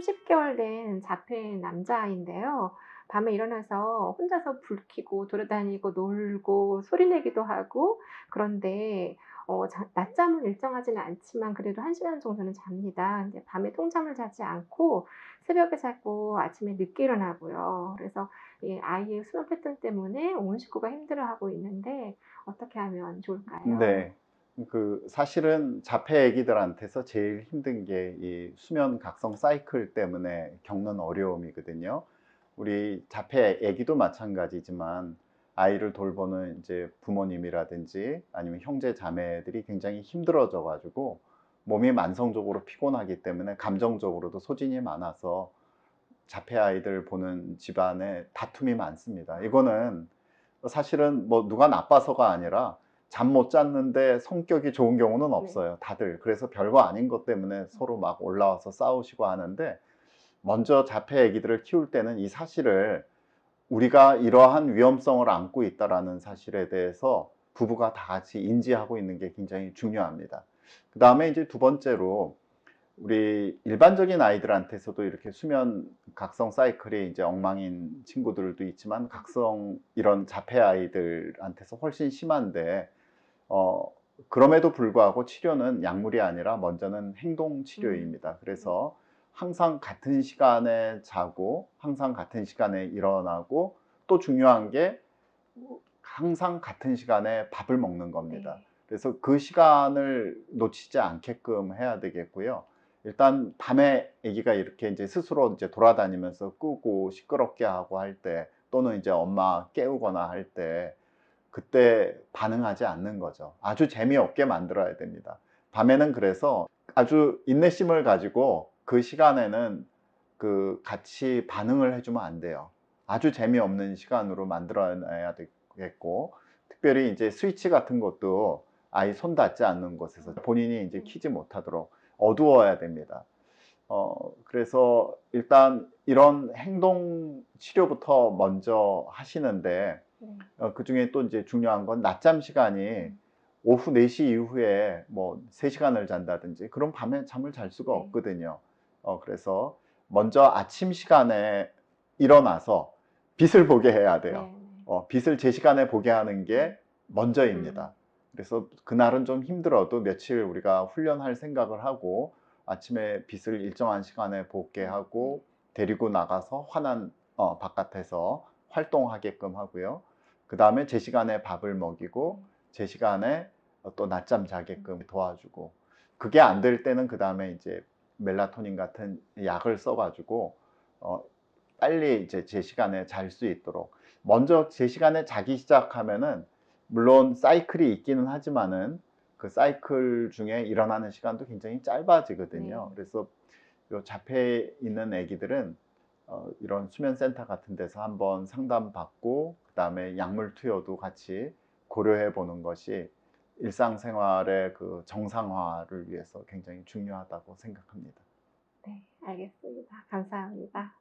30개월 된 자폐 남자아이인데요. 밤에 일어나서 혼자서 불 켜고 돌아다니고 놀고 소리 내기도 하고 그런데 낮잠은 일정하지는 않지만 그래도 1 시간 정도는 잡니다. 근데 밤에 통잠을 자지 않고 새벽에 자고 아침에 늦게 일어나고요. 그래서 이 아이의 수면 패턴 때문에 온 식구가 힘들어하고 있는데 어떻게 하면 좋을까요? 네. 사실은 자폐 아기들한테서 제일 힘든 게 이 수면 각성 사이클 때문에 겪는 어려움이거든요. 우리 자폐 아기도 마찬가지지만 아이를 돌보는 이제 부모님이라든지 아니면 형제 자매들이 굉장히 힘들어져 가지고 몸이 만성적으로 피곤하기 때문에 감정적으로도 소진이 많아서 자폐 아이들 보는 집안에 다툼이 많습니다. 이거는 사실은 뭐 누가 나빠서가 아니라 잠 못 잤는데 성격이 좋은 경우는 네. 없어요, 다들. 그래서 별거 아닌 것 때문에 서로 막 올라와서 싸우시고 하는데, 먼저 자폐 아기들을 키울 때는 이 사실을, 우리가 이러한 위험성을 안고 있다라는 사실에 대해서 부부가 다 같이 인지하고 있는 게 굉장히 중요합니다. 그 다음에 이제 두 번째로, 우리 일반적인 아이들한테서도 이렇게 수면 각성 사이클이 이제 엉망인 친구들도 있지만, 각성 이런 자폐 아이들한테서 훨씬 심한데, 어, 그럼에도 불구하고 치료는 약물이 아니라 먼저는 행동 음. 치료입니다. 네. 그래서 항상 같은 시간에 자고 항상 같은 시간에 일어나고, 또 중요한 게 항상 같은 시간에 밥을 먹는 겁니다. 네. 그래서 그 시간을 놓치지 않게끔 해야 되겠고요. 일단 밤에 아기가 이렇게 이제 스스로 이제 돌아다니면서 끄고 시끄럽게 하고 할 때, 또는 이제 엄마 깨우거나 할 때, 그때 반응하지 않는 거죠. 아주 재미없게 만들어야 됩니다. 밤에는 그래서 아주 인내심을 가지고 그 시간에는 같이 반응을 해주면 안 돼요. 아주 재미없는 시간으로 만들어야 되겠고, 특별히 이제 스위치 같은 것도 아이 손 닿지 않는 곳에서 본인이 이제 음. 키지 못하도록 어두워야 됩니다. 그래서 일단 이런 행동 치료부터 먼저 하시는데, 네. 그 중에 또 이제 중요한 건 낮잠 시간이 음. 오후 4시 이후에 뭐 3시간을 잔다든지 그런 밤에 잠을 잘 수가 네. 없거든요. 그래서 먼저 아침 시간에 일어나서 빛을 보게 해야 돼요. 네. 네. 빛을 제 시간에 보게 하는 음. 게 음. 먼저입니다. 그래서 그날은 좀 힘들어도 며칠 우리가 훈련할 생각을 하고, 아침에 빛을 일정한 시간에 보게 네. 하고 데리고 나가서 환한 바깥에서 활동하게끔 하고요. 그 다음에 제 시간에 밥을 먹이고 음. 제 시간에 또 낮잠 음. 자게끔 도와주고, 그게 안 될 때는 그 다음에 이제 멜라토닌 같은 약을 써가지고 어, 빨리 이제 제 시간에 잘 수 있도록, 먼저 제 시간에 자기 시작하면은 물론 사이클이 있기는 하지만은 그 사이클 중에 일어나는 시간도 굉장히 짧아지거든요. 네. 그래서 요 자폐 있는 아기들은 이런 수면센터 같은 데서 한번 상담받고, 그 다음에 약물 투여도 같이 고려해 보는 것이 일상생활의 그 정상화를 위해서 굉장히 중요하다고 생각합니다. 네. 알겠습니다. 감사합니다.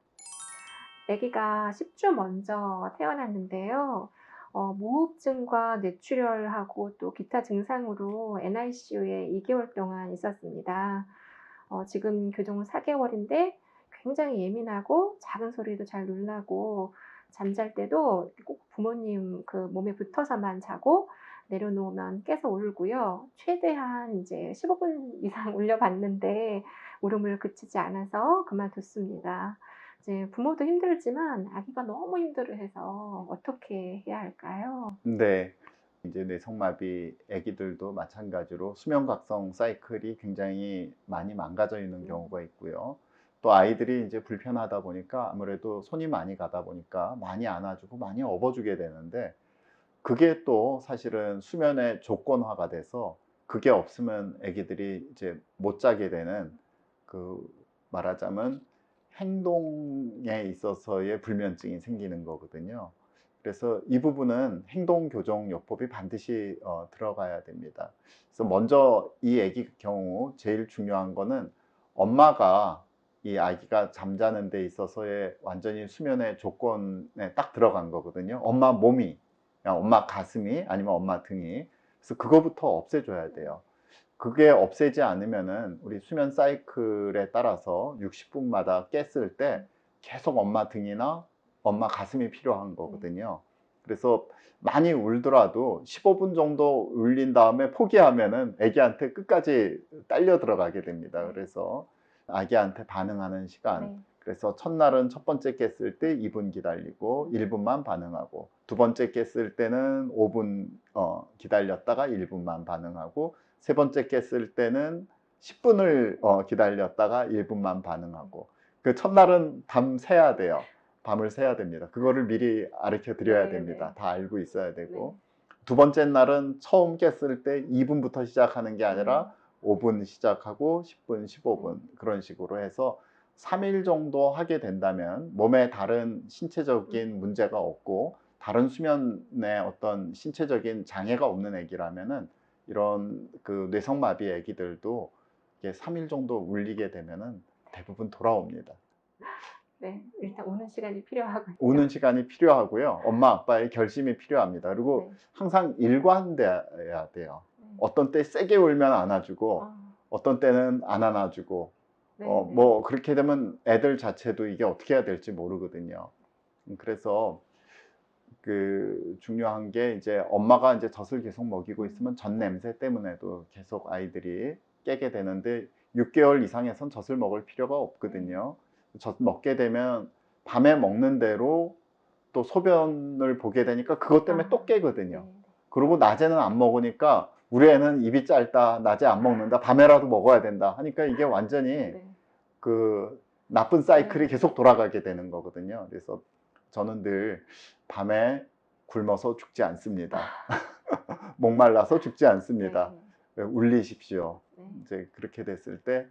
아기가 10주 먼저 태어났는데요. 무호흡증과 뇌출혈하고 또 기타 증상으로 NICU에 2 개월 동안 있었습니다. 지금 교정 4 개월인데 굉장히 예민하고 작은 소리도 잘 놀라고 잠잘 때도 꼭 부모님 그 몸에 붙어서만 자고 내려놓으면 깨서 울고요. 최대한 이제 15분 이상 울려 봤는데 울음을 그치지 않아서 그만뒀습니다. 이제 부모도 힘들지만 아기가 너무 힘들어해서 어떻게 해야 할까요? 네. 이제 뇌성마비 아기들도 마찬가지로 수면각성 사이클이 굉장히 많이 망가져 있는 음. 경우가 있고요. 또 아이들이 이제 불편하다 보니까 아무래도 손이 많이 가다 보니까 많이 안아주고 많이 업어주게 되는데, 그게 또 사실은 수면의 조건화가 돼서 그게 없으면 아기들이 이제 못 자게 되는, 그 말하자면 행동에 있어서의 불면증이 생기는 거거든요. 그래서 이 부분은 행동교정요법이 반드시 들어가야 됩니다. 그래서 먼저 이 아기 경우 제일 중요한 거는 엄마가 이 아기가 잠자는 데 있어서의 완전히 수면의 조건에 딱 들어간 거거든요. 엄마 몸이, 그냥 엄마 가슴이 아니면 엄마 등이. 그래서 그거부터 없애줘야 돼요. 그게 없애지 않으면은 우리 수면 사이클에 따라서 60분마다 깼을 때 계속 엄마 등이나 엄마 가슴이 필요한 거거든요. 그래서 많이 울더라도 15분 정도 울린 다음에 포기하면은 아기한테 끝까지 딸려 들어가게 됩니다. 그래서 아기한테 반응하는 시간, 네. 그래서 첫날은 첫 번째 깼을 때 2분 기다리고 1분만 반응하고, 두 번째 깼을 때는 5분 기다렸다가 1분만 반응하고, 세 번째 깼을 때는 10분을 기다렸다가 1분만 반응하고. 그 첫날은 밤 새야 돼요. 밤을 새야 됩니다. 그거를 미리 가르쳐 드려야 네, 됩니다. 네. 다 알고 있어야 되고. 네. 두 번째 날은 처음 깼을 때 2분부터 시작하는 게 아니라 5분 시작하고 10분, 15분 그런 식으로 해서 3일 정도 하게 된다면 몸에 다른 신체적인 문제가 없고 다른 수면에 어떤 신체적인 장애가 없는 아기라면은 이런 그 뇌성마비 아기들도 이게 3일 정도 울리게 되면은 대부분 돌아옵니다. 네, 일단 오는 시간이 필요하군요. 오는 시간이 필요하고요. 엄마 아빠의 결심이 필요합니다. 그리고 네. 항상 일관돼야 돼요. 네. 어떤 때 세게 울면 안아주고 아, 어떤 때는 안 안아주고 네, 뭐 그렇게 되면 애들 자체도 이게 어떻게 해야 될지 모르거든요. 그래서 그 중요한 게 이제 엄마가 이제 젖을 계속 먹이고 있으면 젖 냄새 때문에도 계속 아이들이 깨게 되는데 6개월 이상에선 젖을 먹을 필요가 없거든요. 젖 먹게 되면 밤에 먹는 대로 또 소변을 보게 되니까 그것 때문에 또 깨거든요. 네. 그리고 낮에는 안 먹으니까 우리 애는 입이 짧다, 낮에 안 먹는다, 밤에라도 먹어야 된다 하니까 이게 완전히 네. 그 나쁜 사이클이 계속 돌아가게 되는 거거든요. 그래서 저는 늘 밤에 굶어서 죽지 않습니다. 목말라서 죽지 않습니다. 울리십시오. 네. 이제 그렇게 됐을 때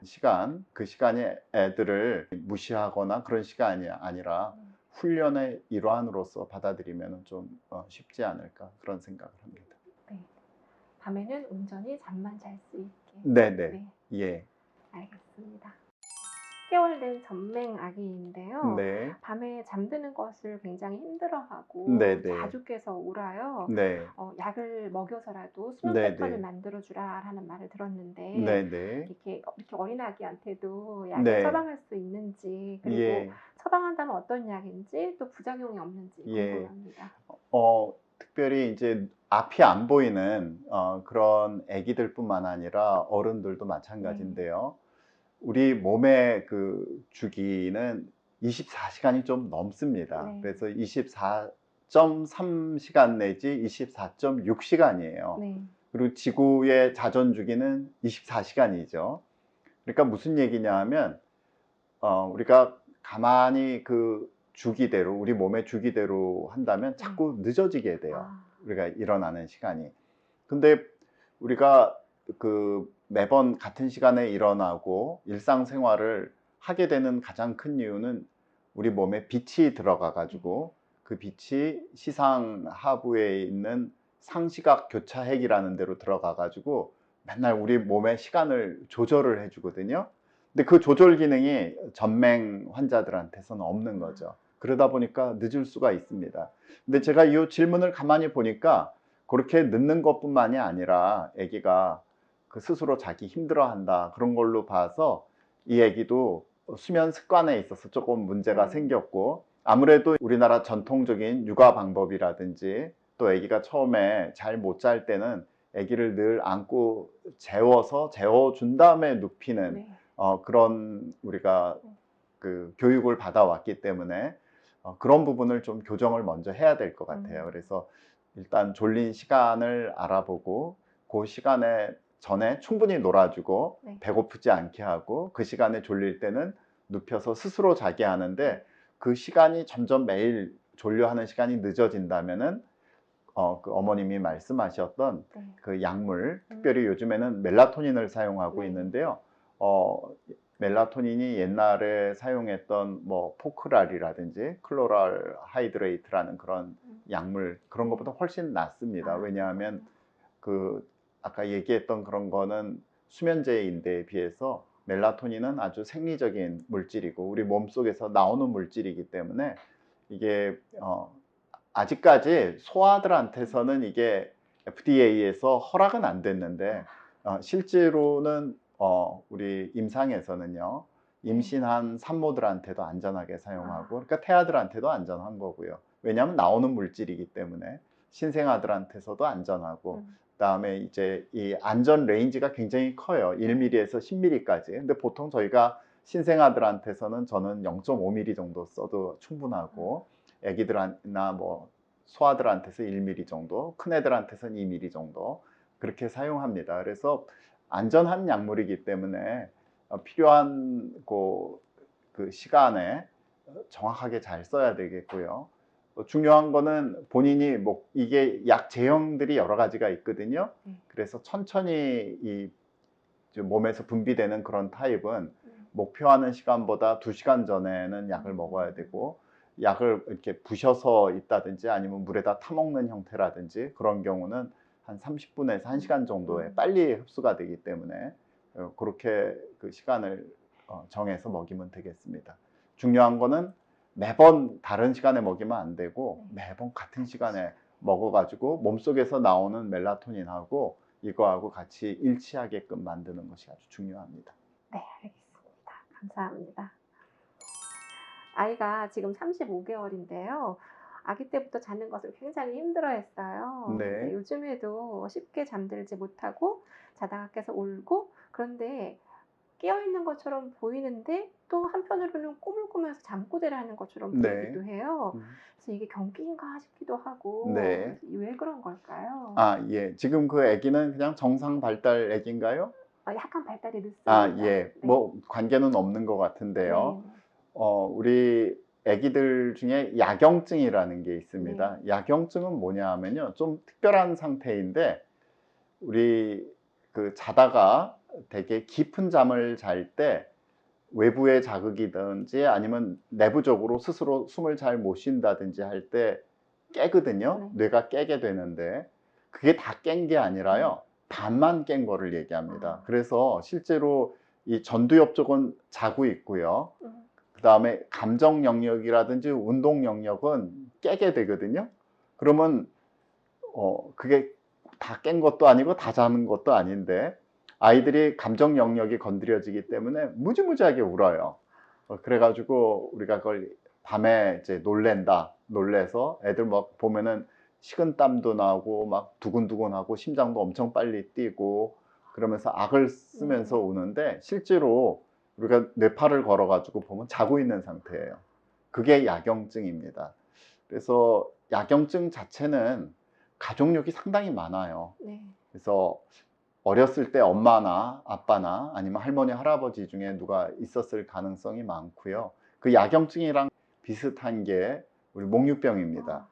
그 시간이 애들을 무시하거나 그런 시간이 아니라 훈련의 일환으로서 받아들이면 좀 쉽지 않을까 그런 생각을 합니다. 네. 밤에는 온전히 잠만 잘 수 있게. 네네. 네, 예. 알겠습니다. 10개월 된 전맹 아기인데요. 네. 밤에 잠드는 것을 굉장히 힘들어하고 네네. 자주 깨서 울어요. 네. 약을 먹여서라도 수면 네네. 패턴을 만들어주라라는 말을 들었는데 네네. 이렇게 어린 아기한테도 약을 네. 처방할 수 있는지, 그리고 예. 처방한다면 어떤 약인지, 또 부작용이 없는지 예. 궁금합니다. 특별히 이제 앞이 안 보이는 그런 아기들뿐만 아니라 어른들도 마찬가지인데요. 우리 몸의 그 주기는 24시간이 좀 넘습니다. 네. 그래서 24.3시간 내지 24.6시간이에요. 네. 그리고 지구의 자전 주기는 24시간이죠. 그러니까 무슨 얘기냐 하면 우리가 가만히 그 주기대로, 우리 몸의 주기대로 한다면 자꾸 늦어지게 돼요. 우리가 일어나는 시간이. 근데 우리가 그 매번 같은 시간에 일어나고 일상생활을 하게 되는 가장 큰 이유는 우리 몸에 빛이 들어가 가지고 그 빛이 시상 하부에 있는 상시각 교차핵이라는 데로 들어가 가지고 맨날 우리 몸의 시간을 조절을 해 주거든요. 근데 그 조절 기능이 전맹 환자들한테서는 없는 거죠. 그러다 보니까 늦을 수가 있습니다. 근데 제가 이 질문을 가만히 보니까 그렇게 늦는 것뿐만이 아니라 아기가 그 스스로 자기 힘들어한다 그런 걸로 봐서 이 아기도 수면 습관에 있어서 조금 문제가 생겼고, 아무래도 우리나라 전통적인 육아 방법이라든지 또 아기가 처음에 잘 못 잘 때는 아기를 늘 안고 재워준 다음에 눕히는 그런 우리가 그 교육을 받아왔기 때문에 그런 부분을 좀 교정을 먼저 해야 될 것 같아요. 그래서 일단 졸린 시간을 알아보고 그 시간에 전에 충분히 놀아주고 배고프지 않게 하고 그 시간에 졸릴 때는 눕혀서 스스로 자게 하는데, 그 시간이 점점 매일 졸려하는 시간이 늦어진다면은 그 어머님이 말씀하셨던 그 약물, 특별히 요즘에는 멜라토닌을 사용하고 있는데요. 멜라토닌이 옛날에 사용했던 뭐 포크랄이라든지 클로랄 하이드레이트라는 그런 약물, 그런 것보다 훨씬 낫습니다. 왜냐하면 그 아까 얘기했던 그런 거는 수면제인데에 비해서 멜라토닌은 아주 생리적인 물질이고 우리 몸속에서 나오는 물질이기 때문에 이게 아직까지 소아들한테서는 이게 FDA에서 허락은 안 됐는데 실제로는 우리 임상에서는요, 임신한 산모들한테도 안전하게 사용하고, 그러니까 태아들한테도 안전한 거고요. 왜냐하면 나오는 물질이기 때문에 신생아들한테서도 안전하고, 그다음에 이제 이 안전 레인지가 굉장히 커요. 1mm에서 10mm까지. 근데 보통 저희가 신생아들한테서는 저는 0.5mm 정도 써도 충분하고, 애기들이나 뭐 소아들한테서 1mm 정도, 큰 애들한테서는 2mm 정도 그렇게 사용합니다. 그래서 안전한 약물이기 때문에 필요한 그 시간에 정확하게 잘 써야 되겠고요. 중요한 거는 본인이 뭐 이게 약 제형들이 여러 가지가 있거든요. 그래서 천천히 이 몸에서 분비되는 그런 타입은 목표하는 시간보다 2시간 전에는 약을 먹어야 되고, 약을 이렇게 부셔서 있다든지 아니면 물에다 타먹는 형태라든지 그런 경우는 한 30분에서 1시간 정도에 빨리 흡수가 되기 때문에 그렇게 그 시간을 정해서 먹이면 되겠습니다. 중요한 거는 매번 다른 시간에 먹이면 안 되고 매번 같은 시간에 먹어가지고 몸속에서 나오는 멜라토닌하고 이거하고 같이 일치하게끔 만드는 것이 아주 중요합니다. 네, 알겠습니다. 감사합니다. 아이가 지금 35개월인데요. 아기 때부터 자는 것을 굉장히 힘들어했어요. 네. 근데 요즘에도 쉽게 잠들지 못하고 자다가 깨서 울고, 그런데 깨어있는 것처럼 보이는데 또 한편으로는 꿈을 꾸면서 잠꼬대를 하는 것처럼 네. 보이기도 해요. 그래서 이게 경기인가 싶기도 하고, 네. 왜 그런 걸까요? 예. 지금 그 아기는 그냥 정상 발달 아기인가요? 약간 발달이 늦습니다. 예. 네. 뭐 관계는 없는 것 같은데요. 네. 우리 아기들 중에 야경증이라는 게 있습니다. 야경증은 뭐냐 하면요, 좀 특별한 상태인데 우리 그 자다가 되게 깊은 잠을 잘 때 외부의 자극이든지 아니면 내부적으로 스스로 숨을 잘 못 쉰다든지 할 때 깨거든요. 뇌가 깨게 되는데 그게 다 깬 게 아니라요, 반만 깬 거를 얘기합니다. 그래서 실제로 이 전두엽 쪽은 자고 있고요, 그 다음에 감정 영역이라든지 운동 영역은 깨게 되거든요. 그러면 그게 다 깬 것도 아니고 다 자는 것도 아닌데 아이들이 감정 영역이 건드려지기 때문에 무지무지하게 울어요. 그래가지고 우리가 그걸 밤에 이제 놀래서 애들 막 보면은 식은땀도 나고 막 두근두근하고 심장도 엄청 빨리 뛰고 그러면서 악을 쓰면서 우는데 실제로 우리가 뇌파를 걸어가지고 보면 자고 있는 상태예요. 그게 야경증입니다. 그래서 야경증 자체는 가족력이 상당히 많아요. 그래서 어렸을 때 엄마나 아빠나 아니면 할머니, 할아버지 중에 누가 있었을 가능성이 많고요. 그 야경증이랑 비슷한 게 우리 몽유병입니다.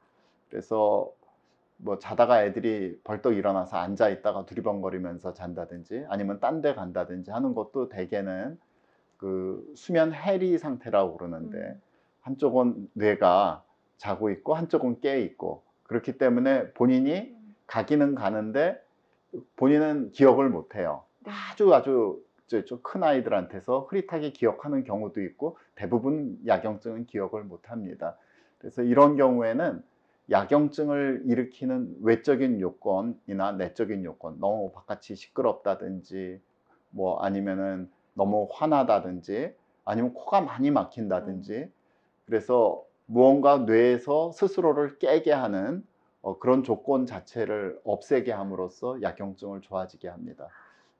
그래서 뭐 자다가 애들이 벌떡 일어나서 앉아 있다가 두리번거리면서 잔다든지 아니면 딴 데 간다든지 하는 것도 대개는 그 수면 해리 상태라고 그러는데 한쪽은 뇌가 자고 있고 한쪽은 깨 있고 그렇기 때문에 본인이 가기는 가는데 본인은 기억을 못 해요. 아주 좀 큰 아이들한테서 흐릿하게 기억하는 경우도 있고 대부분 야경증은 기억을 못 합니다. 그래서 이런 경우에는 야경증을 일으키는 외적인 요건이나 내적인 요건, 너무 바깥이 시끄럽다든지 뭐 아니면은 너무 화나다든지 아니면 코가 많이 막힌다든지 그래서 무언가 뇌에서 스스로를 깨게 하는 그런 조건 자체를 없애게 함으로써 야경증을 좋아지게 합니다.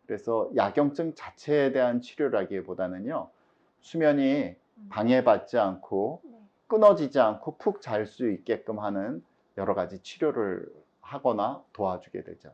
그래서 야경증 자체에 대한 치료라기보다는요, 수면이 방해받지 않고 끊어지지 않고 푹 잘 수 있게끔 하는 여러 가지 치료를 하거나 도와주게 되죠.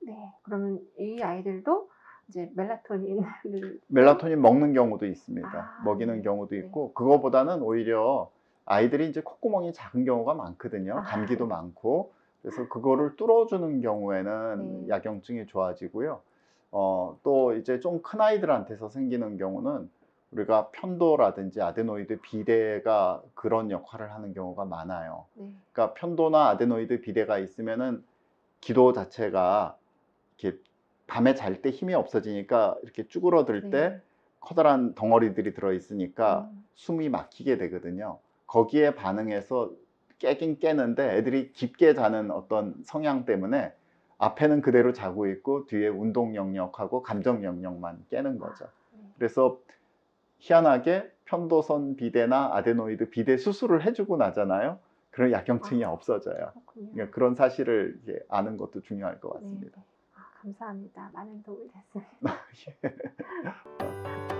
네, 그러면 이 아이들도 이제 멜라토닌 먹는 경우도 있습니다. 아, 먹이는 네. 경우도 네. 있고 그거보다는 오히려 아이들이 이제 콧구멍이 작은 경우가 많거든요. 감기도 많고 그래서 그거를 뚫어주는 경우에는 야경증이 좋아지고요. 또 이제 좀 큰 아이들한테서 생기는 경우는 우리가 편도라든지 아데노이드 비대가 그런 역할을 하는 경우가 많아요. 그러니까 편도나 아데노이드 비대가 있으면은 기도 자체가 이렇게 밤에 잘 때 힘이 없어지니까 이렇게 쭈그러들 때 커다란 덩어리들이 들어있으니까 숨이 막히게 되거든요. 거기에 반응해서 깨긴 깨는데 애들이 깊게 자는 어떤 성향 때문에 앞에는 그대로 자고 있고 뒤에 운동 영역하고 감정 영역만 깨는 거죠. 네. 그래서 희한하게 편도선 비대나 아데노이드 비대 수술을 해주고 나잖아요. 그런 약경증이 없어져요. 그렇군요. 그러니까 그런 사실을 이제 아는 것도 중요할 것 네. 같습니다. 감사합니다. 많은 도움이 됐습니다. 예.